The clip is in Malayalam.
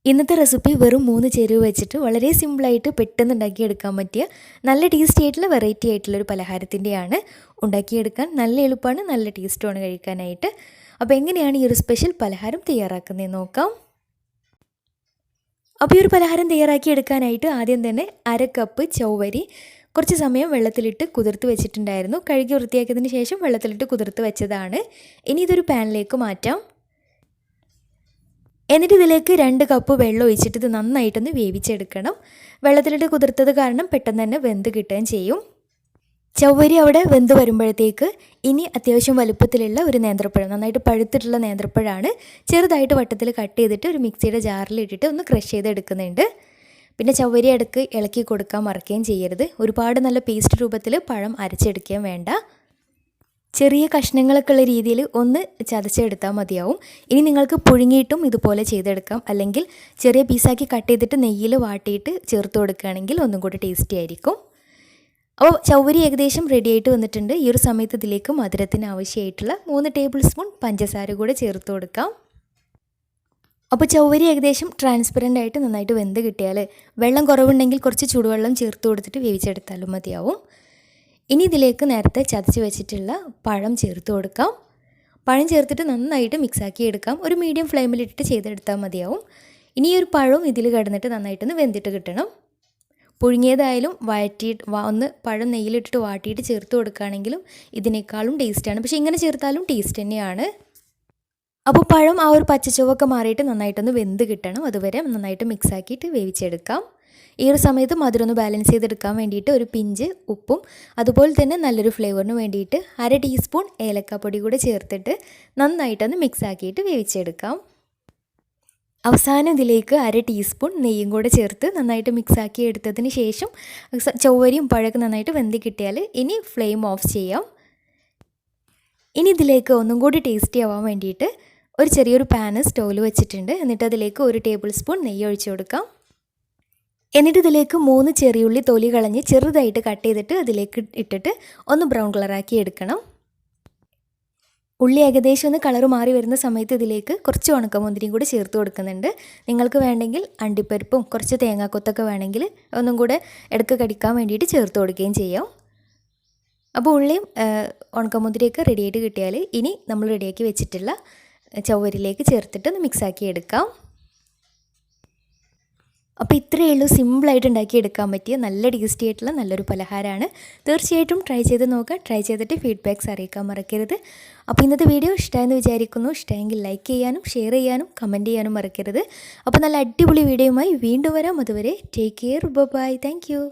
ഇന്നത്തെ റെസിപ്പി വെറും 3 ചേരുവ വെച്ചിട്ട് വളരെ സിമ്പിളായിട്ട് പെട്ടെന്ന് ഉണ്ടാക്കിയെടുക്കാൻ പറ്റിയ നല്ല ടേസ്റ്റി ആയിട്ടുള്ള വെറൈറ്റി ആയിട്ടുള്ളൊരു പലഹാരത്തിൻ്റെയാണ്. ഉണ്ടാക്കിയെടുക്കാൻ നല്ല എളുപ്പമാണ്, നല്ല ടേസ്റ്റുമാണ് കഴിക്കാനായിട്ട്. അപ്പോൾ എങ്ങനെയാണ് ഈ ഒരു സ്പെഷ്യൽ പലഹാരം തയ്യാറാക്കുന്നതെന്ന് നോക്കാം. അപ്പോൾ ഈ ഒരു പലഹാരം തയ്യാറാക്കിയെടുക്കാനായിട്ട് ആദ്യം തന്നെ 1/2 കപ്പ് ചൗവരി കുറച്ച് സമയം വെള്ളത്തിലിട്ട് കുതിർത്ത് വെച്ചിട്ടുണ്ടായിരുന്നു. കഴുകി വൃത്തിയാക്കിയതിന് ശേഷം വെള്ളത്തിലിട്ട് കുതിർത്ത് വെച്ചതാണ്. ഇനി ഇതൊരു പാനിലേക്ക് മാറ്റാം. എന്നിട്ട് ഇതിലേക്ക് 2 കപ്പ് വെള്ളം ഒഴിച്ചിട്ട് ഇത് നന്നായിട്ടൊന്ന് വേവിച്ചെടുക്കണം. വെള്ളത്തിലിട്ട് കുതിർത്തത് കാരണം പെട്ടെന്ന് തന്നെ വെന്ത് കിട്ടുകയും ചെയ്യും. ചവ്വരി അവിടെ വെന്ത് വരുമ്പോഴത്തേക്ക് ഇനി അത്യാവശ്യം വലുപ്പത്തിലുള്ള ഒരു നേന്ത്രപ്പഴം, നന്നായിട്ട് പഴുത്തിട്ടുള്ള നേന്ത്രപ്പഴമാണ്, ചെറുതായിട്ട് വട്ടത്തിൽ കട്ട് ചെയ്തിട്ട് ഒരു മിക്സിയുടെ ജാറിലിട്ടിട്ട് ഒന്ന് ക്രഷ് ചെയ്തെടുക്കുന്നുണ്ട്. പിന്നെ ചവ്വരി ഇടയ്ക്ക് ഇളക്കി കൊടുക്കാൻ മറക്കുകയും ചെയ്യരുത്. ഒരുപാട് നല്ല പേസ്റ്റ് രൂപത്തിൽ പഴം അരച്ചെടുക്കുകയും വേണ്ട. ചെറിയ കഷ്ണങ്ങളൊക്കെ ഉള്ള രീതിയിൽ ഒന്ന് ചതച്ചെടുത്താൽ മതിയാവും. ഇനി നിങ്ങൾക്ക് പുഴുങ്ങിയിട്ടും ഇതുപോലെ ചെയ്തെടുക്കാം, അല്ലെങ്കിൽ ചെറിയ പീസാക്കി കട്ട് ചെയ്തിട്ട് നെയ്യിൽ വാട്ടിയിട്ട് ചേർത്ത് കൊടുക്കുകയാണെങ്കിൽ ഒന്നും കൂടി ടേസ്റ്റി ആയിരിക്കും. അപ്പോൾ ചവ്വരി ഏകദേശം റെഡി ആയിട്ട് വന്നിട്ടുണ്ട്. ഈ ഒരു സമയത്ത് ഇതിലേക്ക് മധുരത്തിന് ആവശ്യമായിട്ടുള്ള 3 ടേബിൾ സ്പൂൺ പഞ്ചസാര കൂടെ ചേർത്ത് കൊടുക്കാം. അപ്പോൾ ചവ്വരി ഏകദേശം ട്രാൻസ്പെറൻ്റ് ആയിട്ട് നന്നായിട്ട് വെന്ത് കിട്ടിയാൽ വെള്ളം കുറവുണ്ടെങ്കിൽ കുറച്ച് ചൂടുവെള്ളം ചേർത്ത് കൊടുത്തിട്ട് വേവിച്ചെടുത്താലും മതിയാവും. ഇനി ഇതിലേക്ക് നേരത്തെ ചതച്ച് വെച്ചിട്ടുള്ള പഴം ചേർത്ത് കൊടുക്കാം. പഴം ചേർത്തിട്ട് നന്നായിട്ട് മിക്സാക്കി എടുക്കാം. ഒരു മീഡിയം ഫ്ലെയിമിലിട്ടിട്ട് ചെയ്തെടുത്താൽ മതിയാവും. ഇനി ഒരു പഴവും ഇതിൽ കിടന്നിട്ട് നന്നായിട്ടൊന്ന് വെന്തിട്ട് കിട്ടണം. പുഴുങ്ങിയതായാലും ഒന്ന് പഴം നെയ്യിലിട്ടിട്ട് വാട്ടിയിട്ട് ചേർത്ത് കൊടുക്കുകയാണെങ്കിലും ഇതിനേക്കാളും ടേസ്റ്റാണ്. പക്ഷേ ഇങ്ങനെ ചേർത്താലും ടേസ്റ്റ് തന്നെയാണ്. അപ്പോൾ പഴം ആ ഒരു പച്ചച്ചുവൊക്കെ മാറിയിട്ട് നന്നായിട്ടൊന്ന് വെന്ത് കിട്ടണം. അതുവരെ നന്നായിട്ട് മിക്സാക്കിയിട്ട് വേവിച്ചെടുക്കാം. ഈ ഒരു സമയത്ത് മധുരം ഒന്ന് ബാലൻസ് ചെയ്തെടുക്കാൻ വേണ്ടിയിട്ട് ഒരു പിഞ്ച് ഉപ്പും അതുപോലെ തന്നെ നല്ലൊരു ഫ്ലേവറിന് വേണ്ടിയിട്ട് 1/2 ടീസ്പൂൺ ഏലക്കാപ്പൊടി കൂടെ ചേർത്തിട്ട് നന്നായിട്ടൊന്ന് മിക്സാക്കിയിട്ട് വേവിച്ചെടുക്കാം. അവസാനം ഇതിലേക്ക് 1/2 ടീസ്പൂൺ നെയ്യും കൂടെ ചേർത്ത് നന്നായിട്ട് മിക്സാക്കി എടുത്തതിന് ശേഷം ചവ്വരിയും പഴമൊക്കെ നന്നായിട്ട് വെന്ത് കിട്ടിയാൽ ഇനി ഫ്ലെയിം ഓഫ് ചെയ്യാം. ഇനി ഇതിലേക്ക് ഒന്നും കൂടി ടേസ്റ്റി ആവാൻ വേണ്ടിയിട്ട് ഒരു ചെറിയൊരു പാന് സ്റ്റൗവിൽ വെച്ചിട്ടുണ്ട്. എന്നിട്ട് അതിലേക്ക് 1 ടേബിൾ സ്പൂൺ നെയ്യ് ഒഴിച്ചു കൊടുക്കാം. എന്നിട്ട് ഇതിലേക്ക് 3 ചെറിയുള്ളി തൊലി കളഞ്ഞ് ചെറുതായിട്ട് കട്ട് ചെയ്തിട്ട് അതിലേക്ക് ഇട്ടിട്ട് ഒന്ന് ബ്രൗൺ കളറാക്കി എടുക്കണം. ഉള്ളി ഏകദേശം ഒന്ന് കളർ മാറി വരുന്ന സമയത്ത് ഇതിലേക്ക് കുറച്ച് ഉണക്കമുന്തിരിയും കൂടി ചേർത്ത് കൊടുക്കുന്നുണ്ട്. നിങ്ങൾക്ക് വേണമെങ്കിൽ അണ്ടിപ്പരിപ്പും കുറച്ച് തേങ്ങാക്കൊത്തൊക്കെ വേണമെങ്കിൽ ഒന്നും കൂടെ ഇടയ്ക്ക് കടിക്കാൻ വേണ്ടിയിട്ട് ചേർത്ത് കൊടുക്കുകയും ചെയ്യാം. അപ്പോൾ ഉള്ളിയും ഉണക്കമുന്തിരിയൊക്കെ റെഡിയായിട്ട് കിട്ടിയാൽ ഇനി നമ്മൾ റെഡിയാക്കി വെച്ചിട്ടുള്ള ചവ്വരിലേക്ക് ചേർത്തിട്ട് ഒന്ന് മിക്സാക്കി എടുക്കാം. അപ്പോൾ ഇത്രയേ ഉള്ളൂ, സിമ്പിളായിട്ട് ഉണ്ടാക്കിയെടുക്കാൻ പറ്റിയ നല്ല ടേസ്റ്റി ആയിട്ടുള്ള നല്ലൊരു പലഹാരമാണ്. തീർച്ചയായിട്ടും ട്രൈ ചെയ്ത് നോക്കുക. ട്രൈ ചെയ്തിട്ട് ഫീഡ്ബാക്ക്സ് അറിയിക്കാൻ മറക്കരുത്. അപ്പോൾ ഇന്നത്തെ വീഡിയോ ഇഷ്ടമായെന്ന് വിചാരിക്കുന്നു. ഇഷ്ടമെങ്കിൽ ലൈക്ക് ചെയ്യാനും ഷെയർ ചെയ്യാനും കമൻറ്റ് ചെയ്യാനും മറക്കരുത്. അപ്പോൾ നല്ല അടിപൊളി വീഡിയോയുമായി വീണ്ടും വരാം. അതുവരെ take care, bye, thank U.